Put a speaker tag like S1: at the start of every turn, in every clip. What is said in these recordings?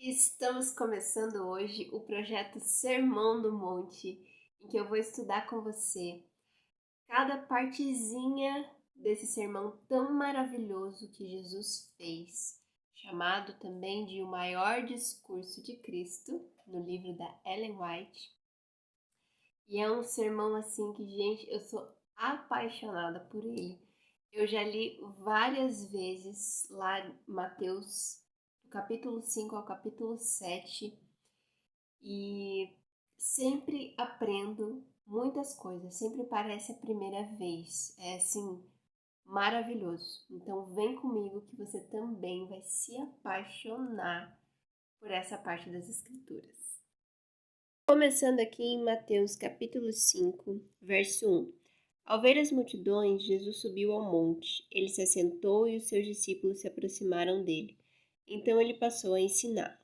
S1: Estamos começando hoje o projeto Sermão do Monte, em que eu vou estudar com você cada partezinha desse sermão tão maravilhoso que Jesus fez, chamado também de O Maior Discurso de Cristo, no livro da Ellen White. E é um sermão assim que, gente, eu sou apaixonada por ele. Eu já li várias vezes lá em Mateus, do capítulo 5 ao capítulo 7, e sempre aprendo muitas coisas, sempre parece a primeira vez. É assim, maravilhoso. Então vem comigo que você também vai se apaixonar por essa parte das escrituras. Começando aqui em Mateus capítulo 5, verso 1. Ao ver as multidões, Jesus subiu ao monte. Ele se assentou e os seus discípulos se aproximaram dele. Então ele passou a ensinar.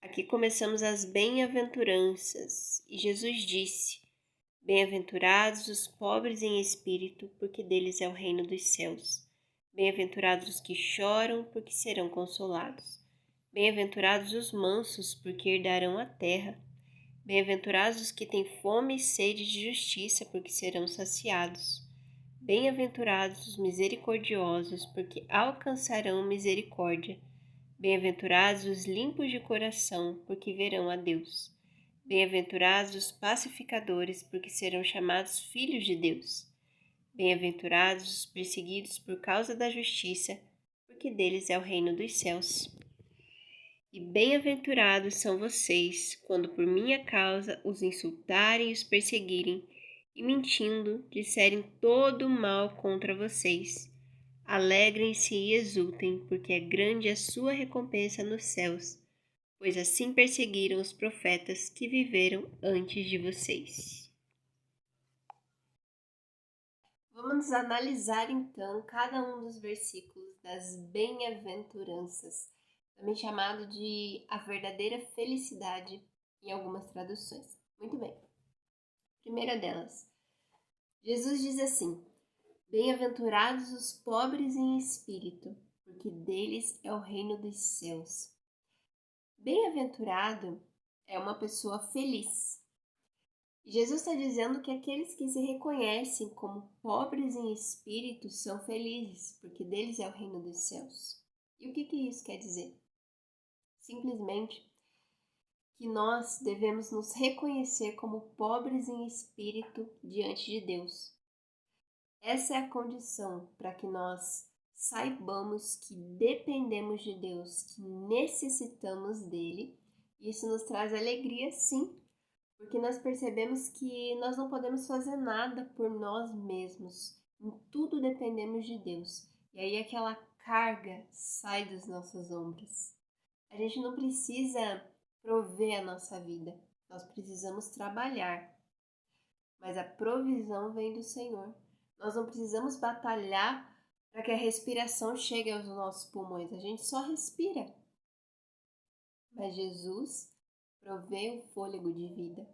S1: Aqui começamos as bem-aventuranças. E Jesus disse: Bem-aventurados os pobres em espírito, porque deles é o reino dos céus. Bem-aventurados os que choram, porque serão consolados. Bem-aventurados os mansos, porque herdarão a terra. Bem-aventurados os que têm fome e sede de justiça, porque serão saciados. Bem-aventurados os misericordiosos, porque alcançarão misericórdia. Bem-aventurados os limpos de coração, porque verão a Deus. Bem-aventurados os pacificadores, porque serão chamados filhos de Deus. Bem-aventurados os perseguidos por causa da justiça, porque deles é o reino dos céus. E bem-aventurados são vocês, quando por minha causa os insultarem e os perseguirem, e mentindo, disserem todo o mal contra vocês. Alegrem-se e exultem, porque é grande a sua recompensa nos céus, pois assim perseguiram os profetas que viveram antes de vocês. Vamos analisar então cada um dos versículos das bem-aventuranças, também chamado de a verdadeira felicidade em algumas traduções. Muito bem. Primeira delas, Jesus diz assim: Bem-aventurados os pobres em espírito, porque deles é o reino dos céus. Bem-aventurado é uma pessoa feliz. Jesus está dizendo que aqueles que se reconhecem como pobres em espírito são felizes, porque deles é o reino dos céus. E o que isso quer dizer? Simplesmente que nós devemos nos reconhecer como pobres em espírito diante de Deus. Essa é a condição para que nós saibamos que dependemos de Deus, que necessitamos dele. Isso nos traz alegria, sim, porque nós percebemos que nós não podemos fazer nada por nós mesmos. Em tudo dependemos de Deus. E aí aquela carga sai dos nossos ombros. A gente não precisa prover a nossa vida. Nós precisamos trabalhar. Mas a provisão vem do Senhor. Nós não precisamos batalhar para que a respiração chegue aos nossos pulmões. A gente só respira. Mas Jesus provê o fôlego de vida,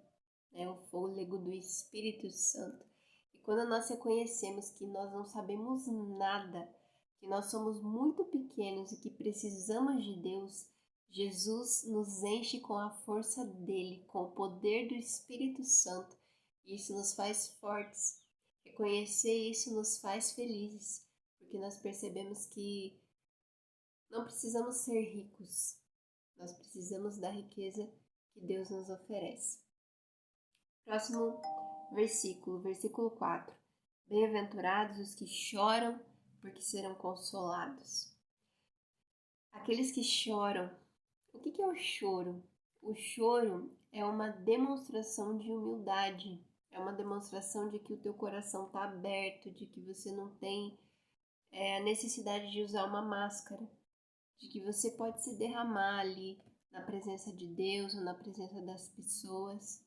S1: o fôlego do Espírito Santo. E quando nós reconhecemos que nós não sabemos nada, que nós somos muito pequenos e que precisamos de Deus, Jesus nos enche com a força dele, com o poder do Espírito Santo. E isso nos faz fortes. Reconhecer isso nos faz felizes, porque nós percebemos que não precisamos ser ricos, nós precisamos da riqueza que Deus nos oferece. Próximo versículo 4. Bem-aventurados os que choram, porque serão consolados. Aqueles que choram. O que é o choro? O choro é uma demonstração de humildade. É uma demonstração de que o teu coração está aberto, de que você não tem a necessidade de usar uma máscara, de que você pode se derramar ali na presença de Deus ou na presença das pessoas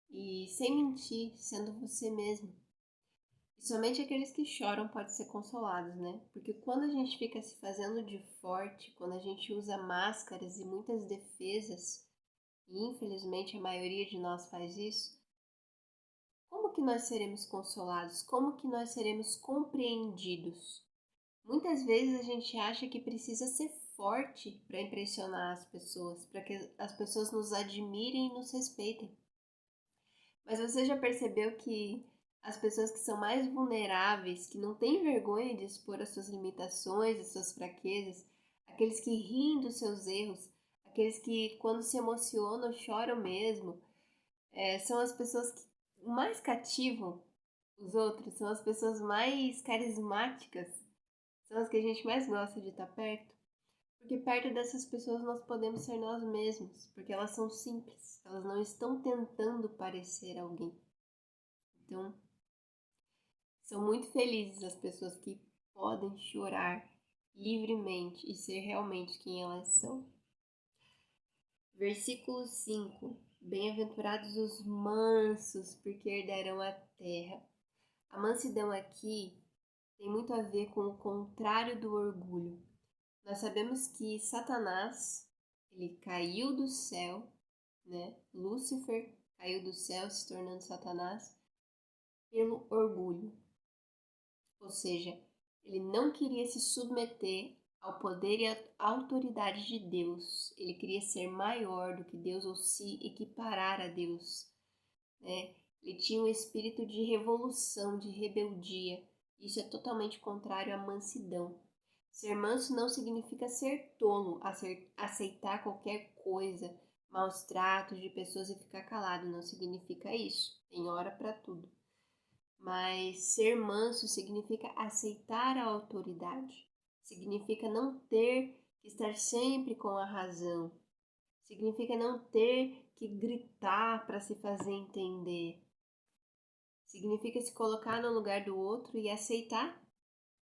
S1: e sem mentir, sendo você mesmo. E somente aqueles que choram podem ser consolados, né? Porque quando a gente fica se fazendo de forte, quando a gente usa máscaras e muitas defesas, e infelizmente a maioria de nós faz isso, como que nós seremos consolados? Como que nós seremos compreendidos? Muitas vezes a gente acha que precisa ser forte para impressionar as pessoas, para que as pessoas nos admirem e nos respeitem. Mas você já percebeu que as pessoas que são mais vulneráveis, que não têm vergonha de expor as suas limitações, as suas fraquezas, aqueles que riem dos seus erros, aqueles que quando se emocionam choram mesmo, são as pessoas que mais cativam os outros, são as pessoas mais carismáticas, são as que a gente mais gosta de estar perto. Porque perto dessas pessoas nós podemos ser nós mesmos, porque elas são simples, elas não estão tentando parecer alguém. Então, são muito felizes as pessoas que podem chorar livremente e ser realmente quem elas são. Versículo 5. Bem-aventurados os mansos, porque herdarão a terra. A mansidão aqui tem muito a ver com o contrário do orgulho. Nós sabemos que Satanás, ele caiu do céu, né? Lúcifer caiu do céu, se tornando Satanás, pelo orgulho. Ou seja, ele não queria se submeter ao poder e à autoridade de Deus. Ele queria ser maior do que Deus ou se equiparar a Deus, né? Ele tinha um espírito de revolução, de rebeldia. Isso é totalmente contrário à mansidão. Ser manso não significa ser tolo, aceitar qualquer coisa, maus tratos de pessoas e ficar calado. Não significa isso. Tem hora para tudo. Mas ser manso significa aceitar a autoridade. Significa não ter que estar sempre com a razão. Significa não ter que gritar para se fazer entender. Significa se colocar no lugar do outro e aceitar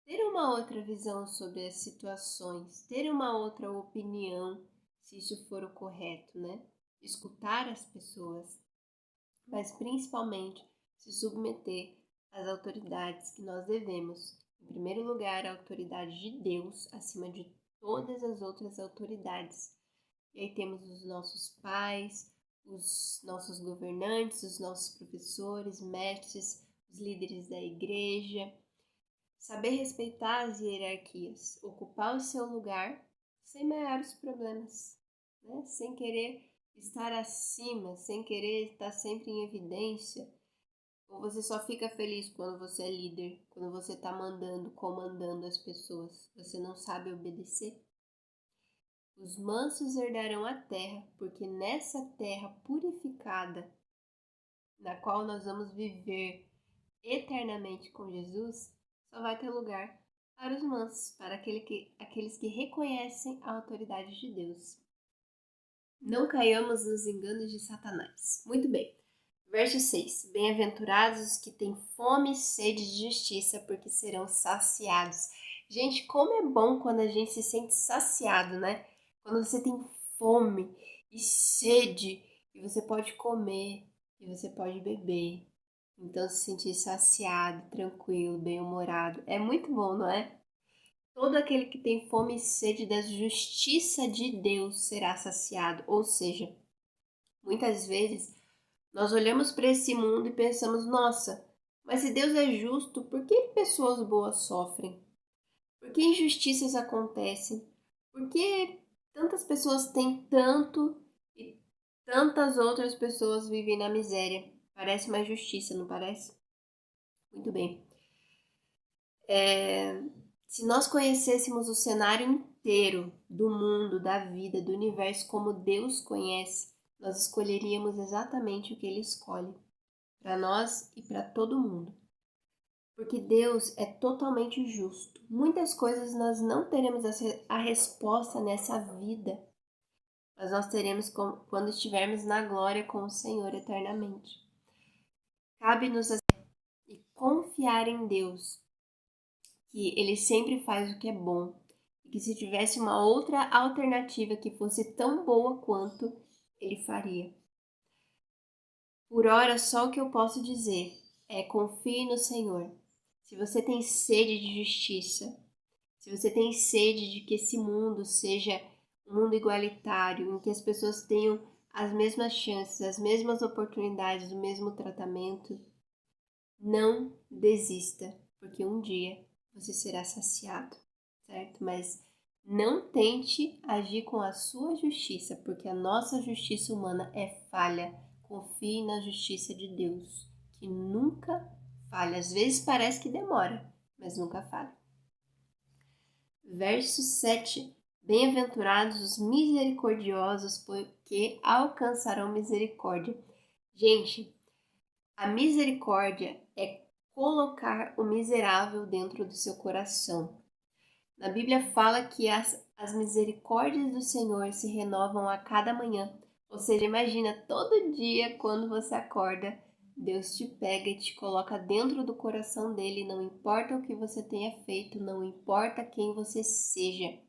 S1: ter uma outra visão sobre as situações, ter uma outra opinião, se isso for o correto, né? Escutar as pessoas, mas principalmente se submeter às autoridades que nós devemos. Em primeiro lugar, a autoridade de Deus acima de todas as outras autoridades. E aí temos os nossos pais, os nossos governantes, os nossos professores, mestres, os líderes da igreja. Saber respeitar as hierarquias, ocupar o seu lugar sem maiores problemas, né? Sem querer estar acima, sem querer estar sempre em evidência. Ou você só fica feliz quando você é líder, quando você está mandando, comandando as pessoas. Você não sabe obedecer? Os mansos herdarão a terra, porque nessa terra purificada, na qual nós vamos viver eternamente com Jesus, só vai ter lugar para os mansos, para aqueles que reconhecem a autoridade de Deus. Não caiamos nos enganos de Satanás. Muito bem. Verso 6. Bem-aventurados os que têm fome e sede de justiça, porque serão saciados. Gente, como é bom quando a gente se sente saciado, né? Quando você tem fome e sede, e você pode comer, e você pode beber. Então, se sentir saciado, tranquilo, bem-humorado. É muito bom, não é? Todo aquele que tem fome e sede da justiça de Deus será saciado. Ou seja, muitas vezes nós olhamos para esse mundo e pensamos, nossa, mas se Deus é justo, por que pessoas boas sofrem? Por que injustiças acontecem? Por que tantas pessoas têm tanto e tantas outras pessoas vivem na miséria? Parece uma injustiça, não parece? Muito bem. Se nós conhecêssemos o cenário inteiro do mundo, da vida, do universo como Deus conhece, nós escolheríamos exatamente o que Ele escolhe para nós e para todo mundo. Porque Deus é totalmente justo. Muitas coisas nós não teremos a resposta nessa vida, mas nós teremos quando estivermos na glória com o Senhor eternamente. Cabe-nos e confiar em Deus, que Ele sempre faz o que é bom, e que se tivesse uma outra alternativa que fosse tão boa quanto, Ele faria. Por ora, só o que eu posso dizer é confie no Senhor. Se você tem sede de justiça, se você tem sede de que esse mundo seja um mundo igualitário, em que as pessoas tenham as mesmas chances, as mesmas oportunidades, o mesmo tratamento, não desista, porque um dia você será saciado, certo? Mas Não tente agir com a sua justiça, porque a nossa justiça humana é falha. Confie na justiça de Deus, que nunca falha. Às vezes parece que demora, mas nunca falha. Verso 7. Bem-aventurados os misericordiosos, porque alcançarão misericórdia. Gente, a misericórdia é colocar o miserável dentro do seu coração. Na Bíblia fala que as misericórdias do Senhor se renovam a cada manhã. Ou seja, imagina, todo dia quando você acorda, Deus te pega e te coloca dentro do coração dele, não importa o que você tenha feito, não importa quem você seja.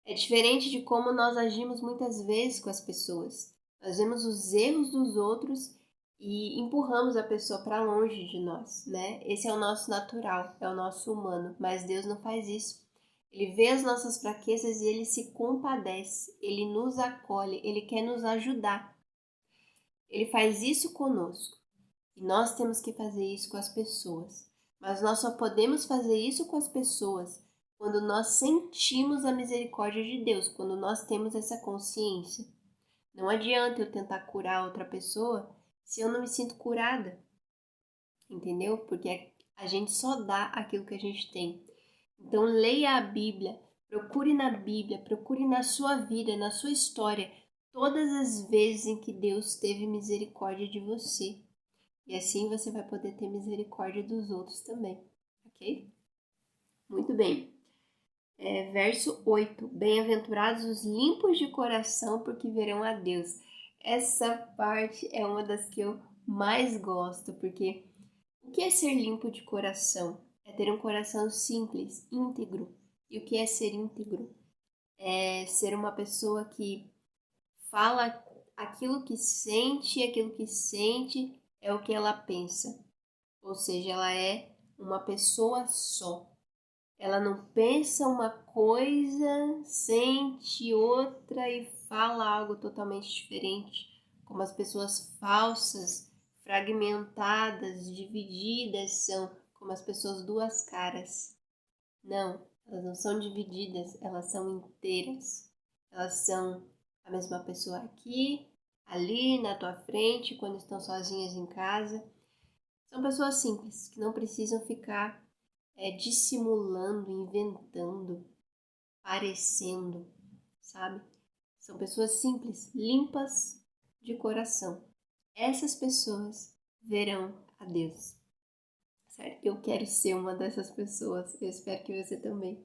S1: É diferente de como nós agimos muitas vezes com as pessoas. Nós vemos os erros dos outros e empurramos a pessoa para longe de nós, né? Esse é o nosso natural, é o nosso humano, mas Deus não faz isso. Ele vê as nossas fraquezas e ele se compadece, ele nos acolhe, ele quer nos ajudar. Ele faz isso conosco e nós temos que fazer isso com as pessoas. Mas nós só podemos fazer isso com as pessoas quando nós sentimos a misericórdia de Deus, quando nós temos essa consciência. Não adianta eu tentar curar outra pessoa se eu não me sinto curada, entendeu? Porque a gente só dá aquilo que a gente tem. Então leia a Bíblia, procure na sua vida, na sua história, todas as vezes em que Deus teve misericórdia de você. E assim você vai poder ter misericórdia dos outros também, ok? Muito bem. Verso 8. Bem-aventurados os limpos de coração, porque verão a Deus. Essa parte é uma das que eu mais gosto, porque o que é ser limpo de coração? É ter um coração simples, íntegro. E o que é ser íntegro? É ser uma pessoa que fala aquilo que sente, e aquilo que sente é o que ela pensa. Ou seja, ela é uma pessoa só. Ela não pensa uma coisa, sente outra e fala algo totalmente diferente, como as pessoas falsas, fragmentadas, divididas são, como as pessoas duas caras. Não, elas não são divididas, elas são inteiras. Elas são a mesma pessoa aqui, ali, na tua frente, quando estão sozinhas em casa. São pessoas simples, que não precisam ficar dissimulando, inventando, parecendo, sabe? São pessoas simples, limpas de coração. Essas pessoas verão a Deus, certo? Eu quero ser uma dessas pessoas, eu espero que você também.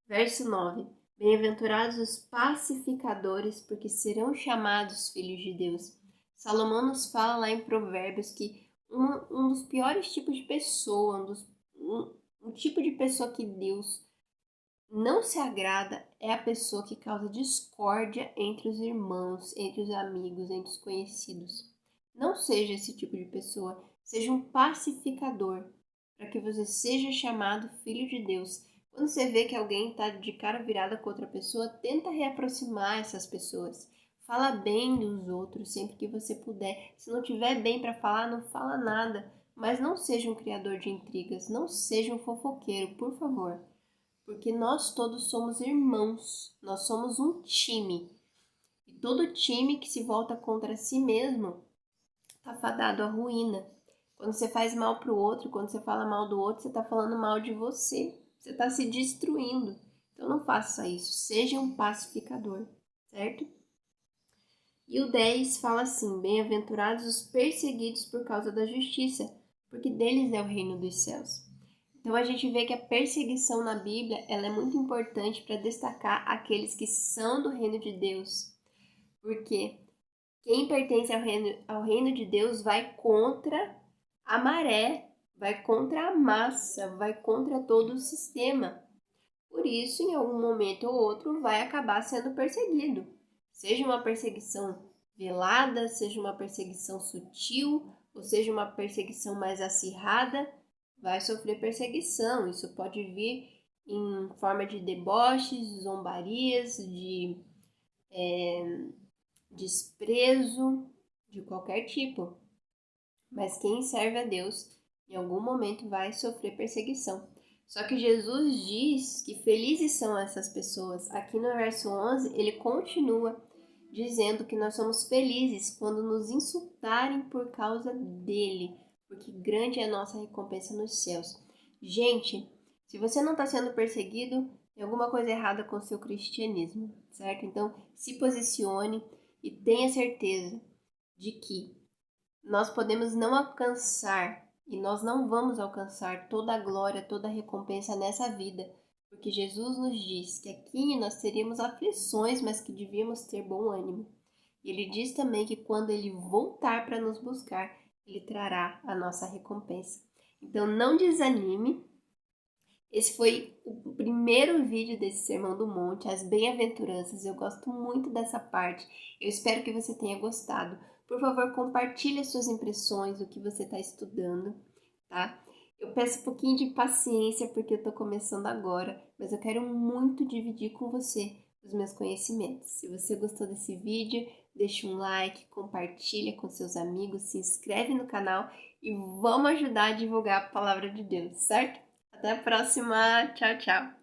S1: Verso 9. Bem-aventurados os pacificadores, porque serão chamados filhos de Deus. Salomão nos fala lá em Provérbios que um dos piores tipos de pessoa, um tipo de pessoa que Deus não se agrada é a pessoa que causa discórdia entre os irmãos, entre os amigos, entre os conhecidos. Não seja esse tipo de pessoa, seja um pacificador, para que você seja chamado filho de Deus. Quando você vê que alguém está de cara virada com outra pessoa, tenta reaproximar essas pessoas. Fala bem dos outros sempre que você puder. Se não tiver bem para falar, não fala nada. Mas não seja um criador de intrigas, não seja um fofoqueiro, por favor. Porque nós todos somos irmãos, nós somos um time. E todo time que se volta contra si mesmo está fadado à ruína. Quando você faz mal para o outro, quando você fala mal do outro, você está falando mal de você. Você está se destruindo. Então não faça isso. Seja um pacificador, certo? E o 10 fala assim: bem-aventurados os perseguidos por causa da justiça, porque deles é o reino dos céus. Então a gente vê que a perseguição na Bíblia ela é muito importante para destacar aqueles que são do reino de Deus. Porque quem pertence ao reino de Deus vai contra a maré, vai contra a massa, vai contra todo o sistema. Por isso, em algum momento ou outro, vai acabar sendo perseguido. Seja uma perseguição velada, seja uma perseguição sutil, ou seja uma perseguição mais acirrada, vai sofrer perseguição. Isso pode vir em forma de deboches, zombarias, de desprezo, de qualquer tipo. Mas quem serve a Deus, em algum momento vai sofrer perseguição. Só que Jesus diz que felizes são essas pessoas. Aqui no verso 11, ele continua dizendo que nós somos felizes quando nos insultarem por causa dele, porque grande é a nossa recompensa nos céus. Gente, se você não está sendo perseguido, tem alguma coisa errada com o seu cristianismo, certo? Então, se posicione e tenha certeza de que nós podemos não alcançar e nós não vamos alcançar toda a glória, toda a recompensa nessa vida, porque Jesus nos diz que aqui nós teríamos aflições, mas que devíamos ter bom ânimo. E ele diz também que quando ele voltar para nos buscar, ele trará a nossa recompensa. Então não desanime. Esse foi o primeiro vídeo desse Sermão do Monte, as bem-aventuranças. Eu gosto muito dessa parte. Eu espero que você tenha gostado. Por favor, compartilhe as suas impressões, o que você está estudando, tá? Eu peço um pouquinho de paciência porque eu estou começando agora, mas eu quero muito dividir com você os meus conhecimentos. Se você gostou desse vídeo, deixa um like, compartilha com seus amigos, se inscreve no canal e vamos ajudar a divulgar a palavra de Deus, certo? Até a próxima. Tchau, tchau.